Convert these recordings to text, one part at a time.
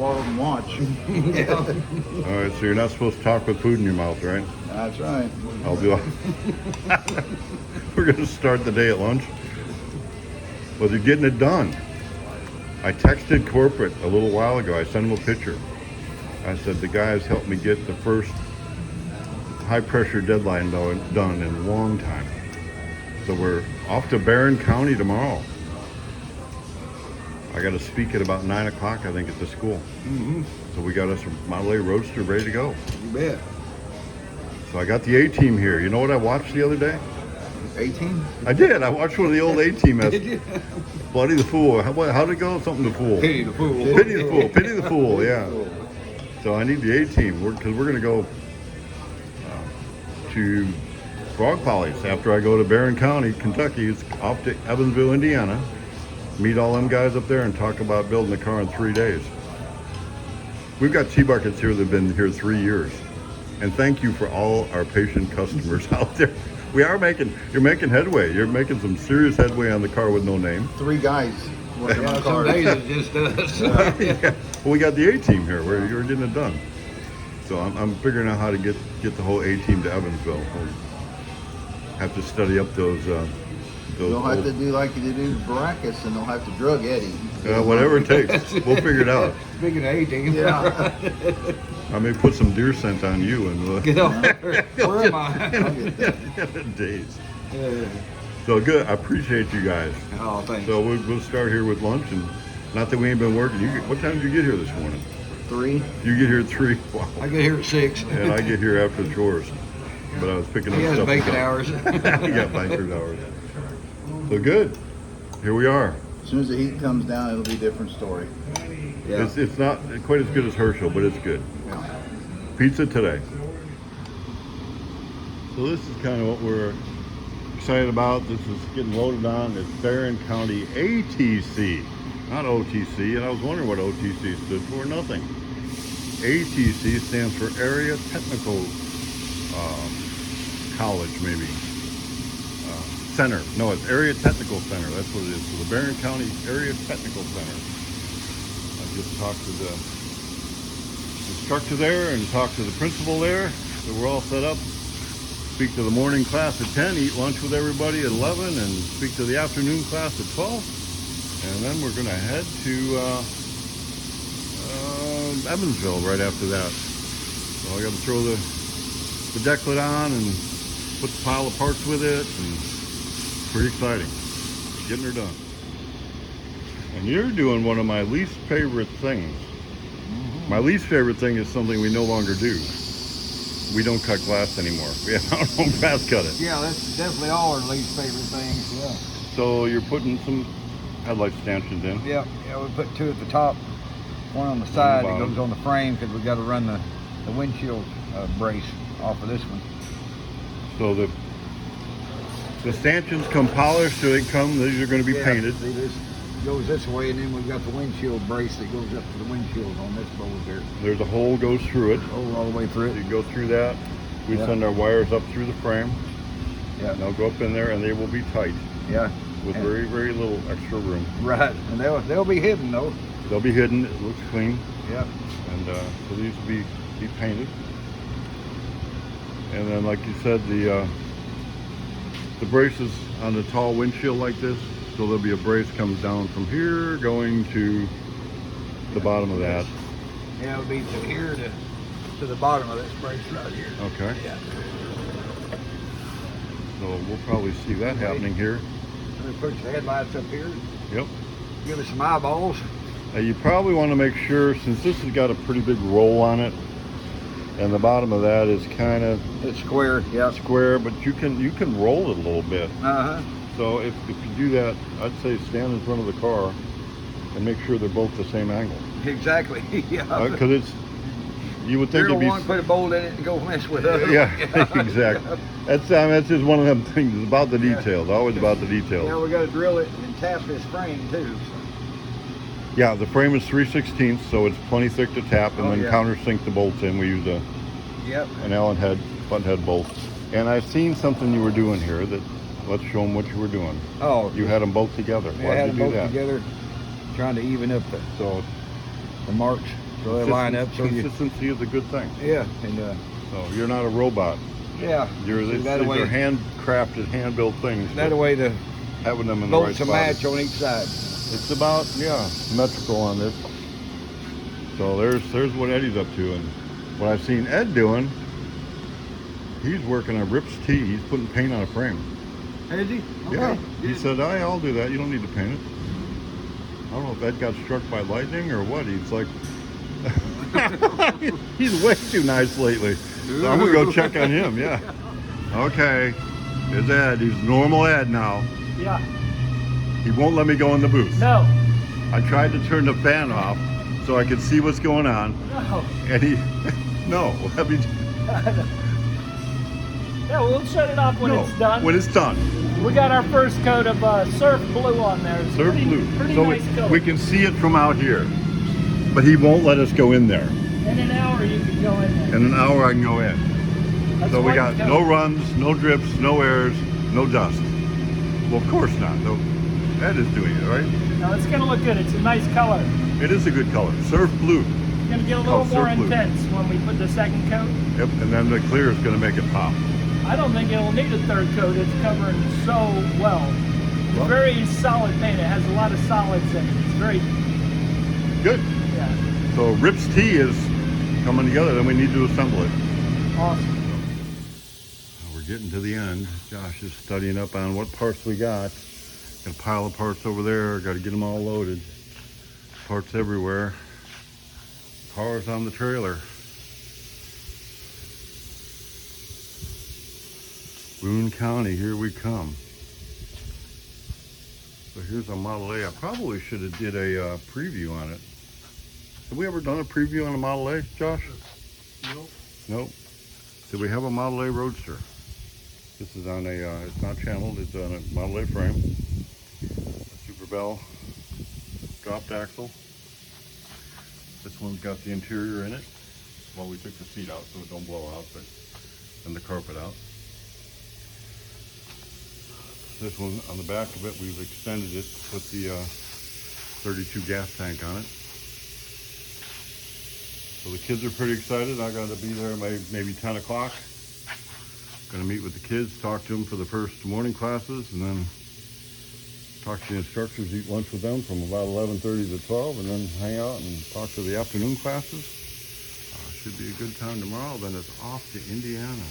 borrow and watch. Yeah. All right, so you're not supposed to talk with food in your mouth, right? That's right. I'll do it. We're going to start the day at lunch. Well, they're getting it done. I texted corporate a little while ago. I sent them a picture. I said, the guys helped me get the first high-pressure deadline done in a long time. So we're off to Barron County tomorrow. I got to speak at about 9 o'clock, I think, at the school. Mm-hmm. So we got us a Model A Roadster ready to go. You bet. So I got the A-Team here. You know what I watched the other day? 18? I did. I watched one of the old A-Team. Did you? Bloody the Fool. How'd it go? Something the Fool. Pity the fool. Pity the Fool. Pity the Fool, yeah. So I need the A-Team because we're going to go to Frog Polly's after I go to Barron County, Kentucky. It's off to Evansville, Indiana. Meet all them guys up there and talk about building a car in 3 days. We've got T-Buckets here that have been here 3 years. And thank you for all our patient customers out there. You're making headway. You're making some serious headway on the car with no name. 3 guys working on Some cars. days it just does. Yeah. Well, we got the A-Team here where you're getting it done. So I'm figuring out how to get the whole A-Team to Evansville. We'll have to study up those They'll have to do like you do Baracus, and they'll have to drug Eddie. whatever it takes. We'll figure it out. Speaking of 18, Yeah. I may put some deer scent on you and get off there. Where am I? days. Yeah. So good. I appreciate you guys. Oh, thanks. So we'll start here with lunch, and not that we ain't been working. What time did you get here this morning? 3. You get here at 3. Wow. I get here at 6. And I get here after the chores. But I was picking up He has stuff. bacon hours. He got banker's hours. So good. Here we are. As soon as the heat comes down, it'll be a different story. Yeah. It's not quite as good as Herschel, but it's good. Yeah. Pizza today. So this is kind of what we're excited about. This is getting loaded on. It's Barron County ATC, not OTC. And I was wondering what OTC stood for. Nothing. ATC stands for Area Technical College, maybe. Center. No, it's Area Technical Center. That's what it is. So the Barron County Area Technical Center. I just talked to the instructor there and talked to the principal there. So we're all set up. Speak to the morning class at 10, eat lunch with everybody at 11, and speak to the afternoon class at 12. And then we're going to head to Evansville right after that. So I got to throw the decklet on and put the pile of parts with it, and pretty exciting. Getting her done. And you're doing one of my least favorite things. My least favorite thing is something we no longer do. We don't cut glass anymore. We have our own glass cutter. Yeah, that's definitely all our least favorite things. Yeah. So you're putting some headlight stanchions in. Yeah, we put 2 at the top, 1 on the side that goes on the frame because we got to run the windshield brace off of this one. So the stanchions come polished, so these are going to be painted. See, this goes this way, and then we've got the windshield brace that goes up to the windshield on this board here. There's a hole goes through it. Hole all the way through You it. go through that. We Yeah. send our wires up through the frame. Yeah. And they'll go up in there, and they will be tight Yeah. with And- very, very little extra room. Right, and they'll be hidden though. They'll be hidden. It looks clean. Yeah. And so these will be painted. And then, like you said, the braces on the tall windshield like this, so there'll be a brace comes down from here going to the bottom of that. Yeah, it'll be from here to the bottom of this brace right here. Okay. Yeah. So we'll probably see that happening here. Let me put your headlights up here. Yep. Give us some eyeballs. You probably want to make sure, since this has got a pretty big roll on it, and the bottom of that is kind of It's square. Yeah. square, but you can roll it a little bit. Uh-huh. So if you do that, I'd say stand in front of the car and make sure they're both the same angle. Exactly. Yeah. Because you would think You're it'd be. one, put a bolt in it and go mess with it. Yeah, exactly. That's just one of them things. It's about the details. Always about the details. Now we got to drill it and tap this frame too. So. Yeah, the frame is 3/16, so it's plenty thick to tap, and then countersink the bolts in. We use an Allen head, button head bolt. And I've seen something you were doing here that, let's show them what you were doing. Oh, You had them both together. we Why had did them you do both that? together, trying to even up the marks. So they line up. So you, consistency is a good thing. yeah, and So you're not a robot. yeah. You're So these that way, are handcrafted, hand-built things. that way the having them in the right bolts to spot. match on each side. It's about symmetrical on this. So there's what Eddie's up to, and what I've seen Ed doing. He's working on Rips T. He's putting paint on a frame. Is he? Yeah. Okay, He good. said, I'll do that. You don't need to paint it. I don't know if Ed got struck by lightning or what. He's like, he's way too nice lately. So I'm gonna go check on him. Yeah. Okay. Here's Ed. He's normal Ed now. Yeah. He won't let me go in the booth. No. I tried to turn the fan off so I could see what's going on. No. And he, no. I mean, Yeah, we'll shut it off when no, it's done. when it's done. We got our first coat of surf blue on there. It's Surf pretty, blue. Pretty So nice color. we can see it from out here. But he won't let us go in there. In an hour you can go in there. In an hour I can go in. That's So we one got coat. no runs, no drips, no airs, no dust. Well, of course not. No, Ed is doing it, right? No, it's gonna look good. It's a nice color. It is a good color. Surf blue. It's gonna get a little Called more surf blue. intense when we put the second coat. Yep. And then the clear is going to make it pop. I don't think it'll need a third coat. It's covering so well. It's Well- very solid paint. It has a lot of solids in it. It's very, Good. yeah, So Rips T is coming together. Then we need to assemble it. awesome. We're getting to the end. Josh is studying up on what parts we got. Got a pile of parts over there. Got to get them all loaded. Parts everywhere. Cars on the trailer. Boone County, here we come. So here's a Model A. I probably should have did a preview on it. Have we ever done a preview on a Model A, Josh? Nope. Nope. Did we have a Model A Roadster? This is on a, it's not channeled, it's on a Model A frame. Super Bell dropped axle. This one's got the interior in it. Well, we took the seat out so it don't blow out, but and the carpet out. This one on the back of it, we've extended it to put the 32 gas tank on it. So the kids are pretty excited. I got to be there maybe 10 o'clock. Going to meet with the kids, talk to them for the first morning classes, and then talk to the instructors, eat lunch with them from about 11:30 to 12, and then hang out and talk to the afternoon classes. Should be a good time tomorrow. Then it's off to Indiana.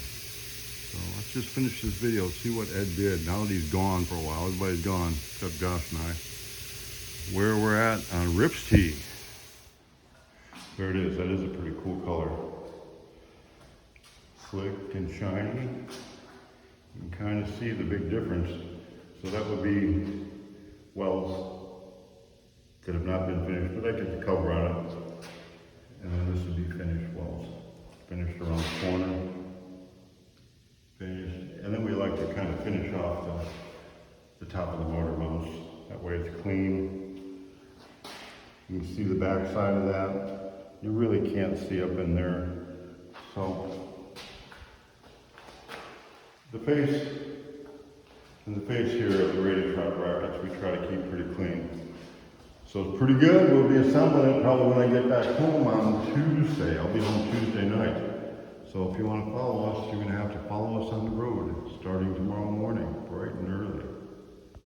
So let's just finish this video, see what Ed did. Now that he's gone for a while, everybody's gone except Josh and I. Where we're at on Rips T. There it is. That is a pretty cool color. Slick and shiny. You can kind of see the big difference. So that would be welds that have not been finished, but I get the cover on it. And then this would be finished welds. Finished around the corner. Finished. And then we like to kind of finish off the top of the motor mounts. That way it's clean. You can see the back side of that. You really can't see up in there. So the face and the face here of the radio front brackets we try to keep pretty clean. So it's pretty good. We'll be assembling it probably when I get back home on Tuesday. I'll be home Tuesday night. So if you want to follow us, you're going to have to follow us on the road starting tomorrow morning, bright and early.